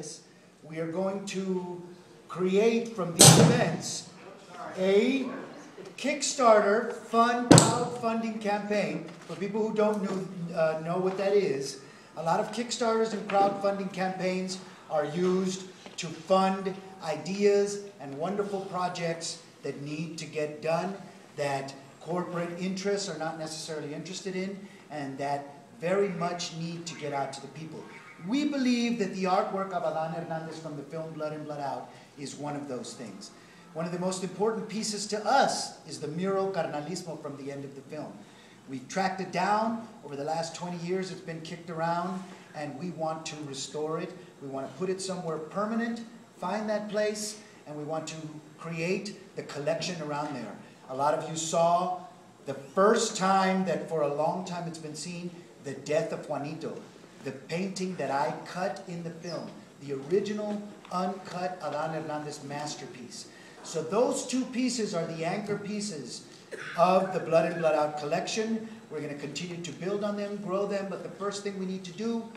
this, we are going to create from these events a Kickstarter crowdfunding campaign. For people who don't know what that is, a lot of Kickstarters and crowdfunding campaigns are used to fund ideas and wonderful projects that need to get done, that corporate interests are not necessarily interested in, and that very much need to get out to the people. We believe that the artwork of Adan Hernandez from the film Blood In, Blood Out is one of those things. One of the most important pieces to us is the mural Carnalismo from the end of the film. We've tracked it down. Over the last 20 years, it's been kicked around, and we want to restore it. We want to put it somewhere permanent, find that place, and we want to create the collection around there. A lot of you saw the first time that for a long time it's been seen, the death of Juanito, the painting that I cut in the film, the original uncut Adan Hernandez masterpiece. So those two pieces are the anchor pieces of the Blood In, Blood Out collection. We're going to continue to build on them, grow them, but the first thing we need to do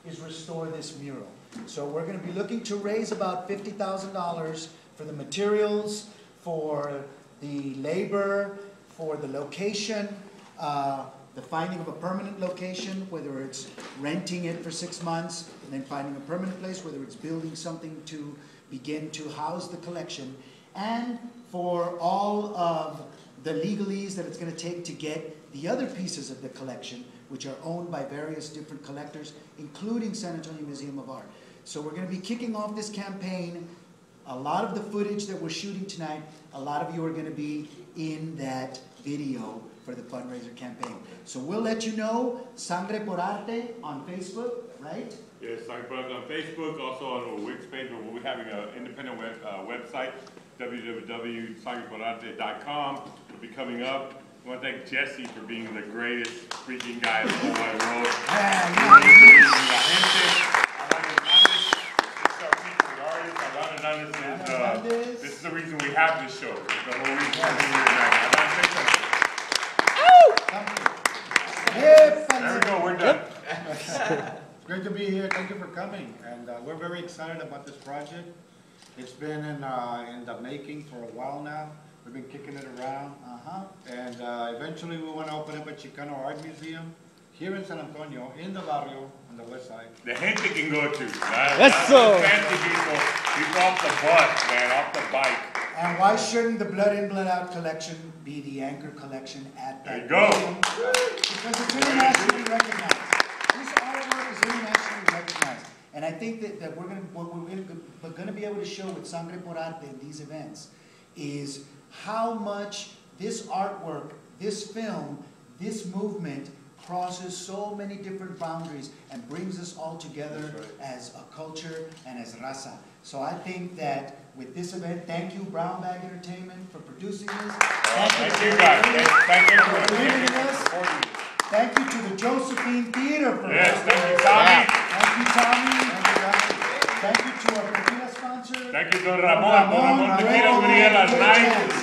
is restore this mural. So we're going to be looking to raise about $50,000 for the materials, for the labor, for the location, the finding of a permanent location, whether it's renting it for 6 months and then finding a permanent place, whether it's building something to begin to house the collection, and for all of the legalese that it's going to take to get the other pieces of the collection, which are owned by various different collectors, including San Antonio Museum of Art. So we're going to be kicking off this campaign. A lot of the footage that we're shooting tonight, a lot of you are going to be in that video for the fundraiser campaign. So we'll let you know, Sangre Por Arte on Facebook, right? Yes, Sangre Por Arte on Facebook, also on our Wix page, where we'll be having an independent website, www.sangreporarte.com. will be coming up. I want to thank Jesse for being the greatest freaking guy in the whole wide world. This is the reason we have this show. The whole reason we're here tonight. There we go, we're done. It's great to be here. Thank you for coming. And we're very excited about this project. It's been in the making for a while now. We've been kicking it around. And eventually we want to open up a Chicano Art Museum here in San Antonio, in the barrio, on the west side. The gente can go to. That's so. Fancy people off the bus, man, off the bike. And why shouldn't the Blood In, Blood Out collection be the anchor collection at that museum? Because it's internationally recognized. This artwork is internationally recognized. And I think that what we're going to be able to show with Sangre Por Arte in these events is how much this artwork, this film, this movement crosses so many different boundaries and brings us all together as a culture and as raza. So I think that with this event, thank you Brown Bag Entertainment for producing this. Thank you guys. Thank you for bringing us. Thank you to the Josephine Theater for thank you, Tommy. Thank you, Tommy. Thank you to our tequila sponsor. Thank you, Don Ramon. Don Ramon Tequila Maria Las Nights.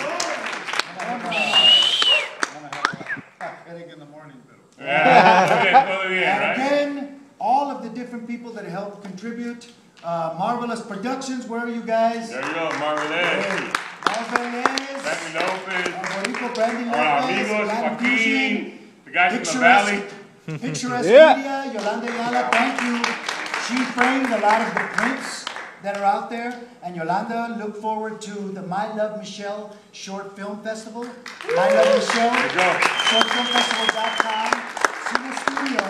Headache in the morning, but And again, all of the different people that helped contribute. Marvelous Productions, where are you guys? There you go, Marvelous. Marvelous. Brandy Lopez. Brandy Our Lopez. amigos, Latin Joaquin. Fusion, The guys from the Valley. Picturesque Media, Yolanda Ayala, thank you. She framed a lot of the prints that are out there. And Yolanda, look forward to the My Love Michelle Short Film Festival. My Love Michelle, shortfilmfestival.com. Cine Studio,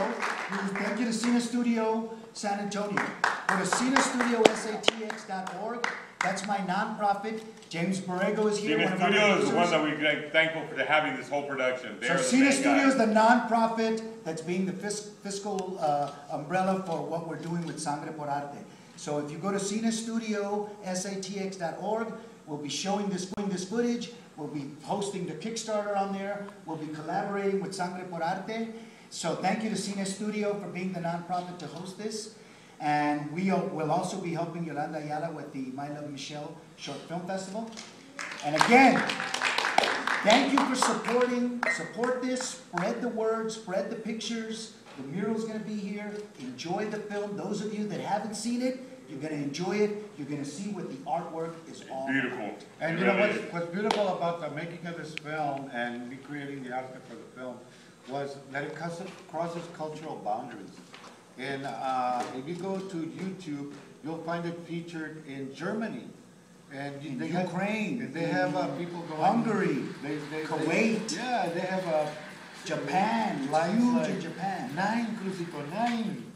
thank you to Cine Studio San Antonio. Go to cinestudiosatx.org. That's my nonprofit. James Borrego is here. Cine Studio is the one that we're thankful for having this whole production. So Cine Studio is the nonprofit that's being the fiscal umbrella for what we're doing with Sangre Por Arte. So if you go to cinestudiosatx.org, we'll be showing this footage. We'll be hosting the Kickstarter on there. We'll be collaborating with Sangre Por Arte. So thank you to Cine Studio for being the nonprofit to host this. And we'll also be helping Yolanda Ayala with the My Love Michelle Short Film Festival. And again, thank you for supporting. Support this. Spread the word. Spread the pictures. The mural's going to be here. Enjoy the film. Those of you that haven't seen it, You're going to enjoy it. You're going to see what the artwork is all Beautiful. about. And you know what's beautiful about the making of this film and me creating the outfit for the film was that it crosses cultural boundaries. And if you go to YouTube, you'll find it featured in Germany. And In Ukraine. They have people going. Hungary. Kuwait. Yeah, they have Japan. It's huge in Japan. Nine Crucico, nine.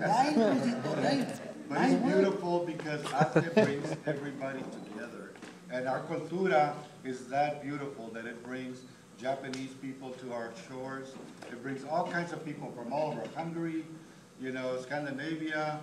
Nine. But it's beautiful because arte brings everybody together. And our cultura is that beautiful that it brings Japanese people to our shores. It brings all kinds of people from all over Hungary, you know, Scandinavia,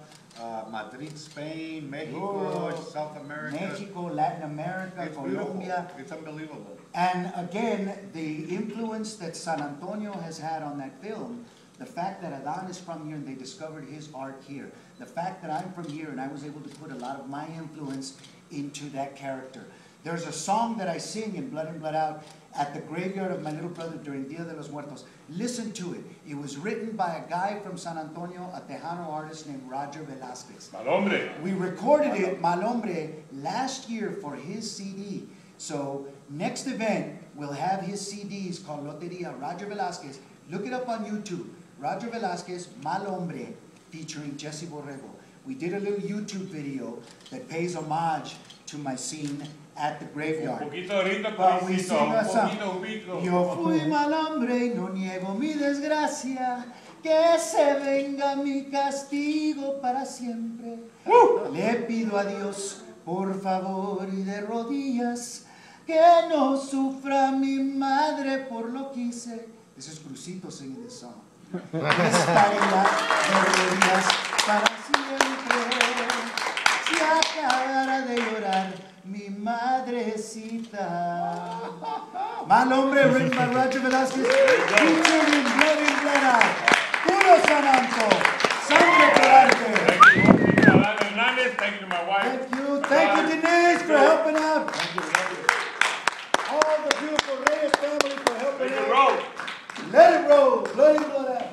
Madrid, Spain, Mexico, South America. Mexico, Latin America, It's Colombia. beautiful. It's unbelievable. And again, the influence that San Antonio has had on that film, the fact that Adan is from here and they discovered his art here, the fact that I'm from here and I was able to put a lot of my influence into that character. There's a song that I sing in Blood In, Blood Out at the graveyard of my little brother during Dia de los Muertos. Listen to it. It was written by a guy from San Antonio, a Tejano artist named Roger Velázquez. Mal hombre. We recorded it, Mal Hombre, last year for his CD. So next event, we'll have his CDs called Loteria, Roger Velázquez. Look it up on YouTube. Roger Velázquez, Mal Hombre, featuring Jesse Borrego. We did a little YouTube video that pays homage to my scene at the graveyard. Un poquito ahorita, But we Parisito, sing un a song. poquito ubico. Yo fui mal hombre y no niego mi desgracia, que se venga mi castigo para siempre. Le pido a Dios, por favor y de rodillas, que no sufra mi madre por lo que hice. This is Crucito singing this song. Esta ella de rodillas para siempre. Si acabara de llorar mi madrecita. Mal hombre, written by Roger Velázquez, featured in Blood In, Blood Out. Puro San Anto, Sangre Por Arte. Thank you, Adan Hernandez. Thank you to my wife. Thank you Denise for helping out. All the beautiful Reyes family for helping Make it out. roll. Let it roll, Blood In, Blood Out.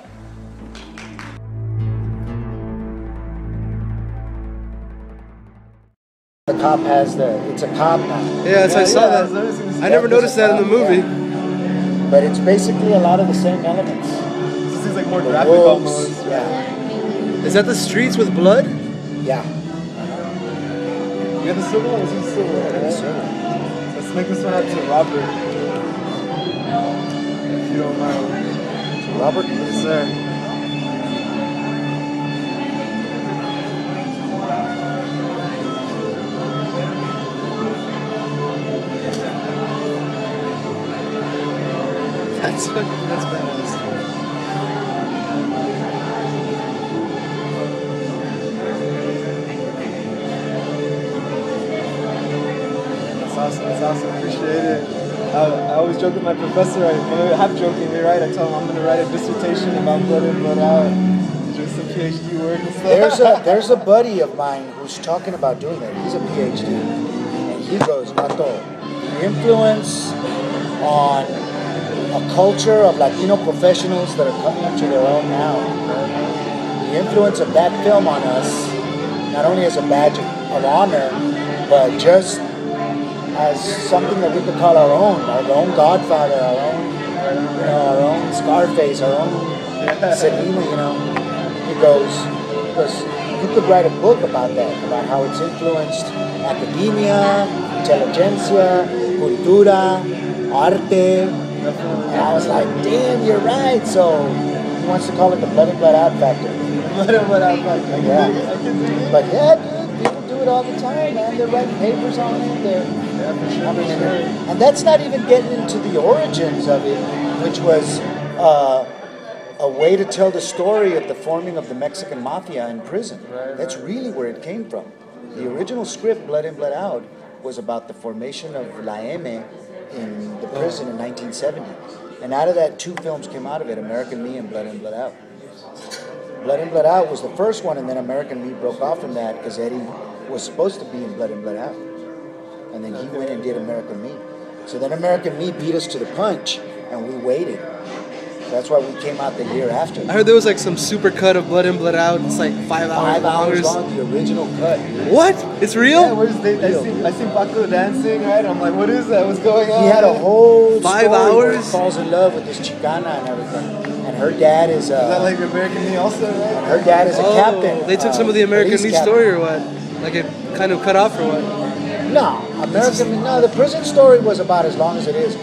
The cop has it's a cop now. Yeah, I saw that. I never noticed that in the movie. Yeah. But it's basically a lot of the same elements. This seems like more The graphic wolves, almost. yeah. Is that the streets with blood? Yeah. You have the silver one? This is the silver one, right? Let's make this one out to Robert. If you don't mind. Robert? Yes, sir. That's badass. That's awesome. Appreciate it. I always joke with my professor. Half jokingly, right? I tell him I'm going to write a dissertation about Blood In, Blood Out, do some PhD work and stuff. There's a buddy of mine who's talking about doing that. He's a PhD, and he goes, Anto, the influence on a culture of Latino professionals that are coming into their own now. The influence of that film on us, not only as a badge of honor, but just as something that we could call our own Godfather, our own Scarface, our own Selena, He goes, you could write a book about that, about how it's influenced academia, intelligentsia, cultura, arte. And I was like, damn, you're right. So he wants to call it the Blood In, Blood Out factor. Blood In, Blood Out factor. Yeah. But yeah, dude, people do it all the time, man. They're writing papers on it. Yeah, for sure. And that's not even getting into the origins of it, which was a way to tell the story of the forming of the Mexican mafia in prison. That's really where it came from. The original script, Blood In, Blood Out, was about the formation of La M in the prison in 1970. And out of that, 2 films came out of it, American Me and Blood In, Blood Out. Blood In, Blood Out was the first one, and then American Me broke off from that because Eddie was supposed to be in Blood In, Blood Out. And then he went and did American Me. So then American Me beat us to the punch, and we waited. That's why we came out the year after. I heard there was like some super cut of Blood In, Blood Out. It's like 5 hours 5 hours long, the original cut. What? It's real? Yeah, I seen Paco dancing, right? I'm like, what is that? What's going on? He had a whole 5 story where he hours? falls in love with this Chicana and everything. And her dad is Is that like American Me also, right? her dad is a captain. They took some of the American police Me captain. story or what? Like it kind of cut off or what? No, the prison story was about as long as it is.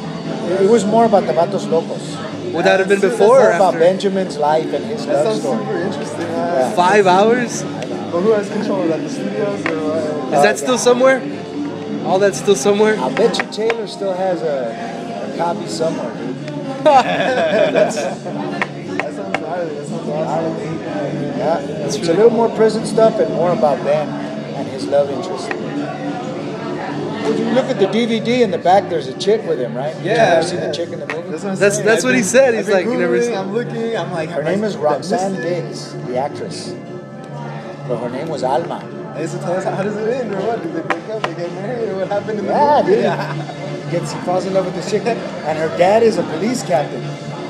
It was more about the Vatos Locos. Would that have been It's before more or about after? Benjamin's life and his That love sounds story. super interesting. 5 hours? But who has control of that? The studios or what? Is that still somewhere? All that's still somewhere? I bet you Taylor still has a copy somewhere, dude. That sounds gnarly. That sounds awesome. Yeah, it's a little more prison stuff and more about Ben and his love interest. When you look at the DVD in the back, there's a chick with him, right? Yeah, You ever see yeah. the chick in the movie? That's what I'm That's- saying. that's what he said. He's I've been like, you never Googling, seen- I'm looking, I'm like, Her name is I Roxanne missed it. Diggs, the actress. But her name was Alma. They used to tell us, how does it end or what? Did they break up? They get married or what happened in the Yeah, movie? dude. He falls in love with this chick. And her dad is a police captain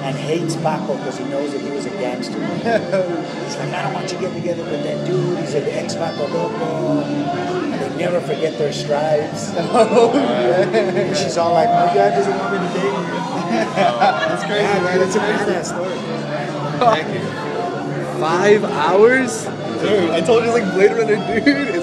and hates Paco because he knows that he was a gangster. He's like, I don't want you getting together with that dude. He's an ex-Paco Loco. And they never forget their stripes. And she's all like, my dad doesn't want me to date you. That's crazy, Yeah, man. dude, it's a badass story. 5 hours? Dude, I told you it's like Blade Runner, dude. It's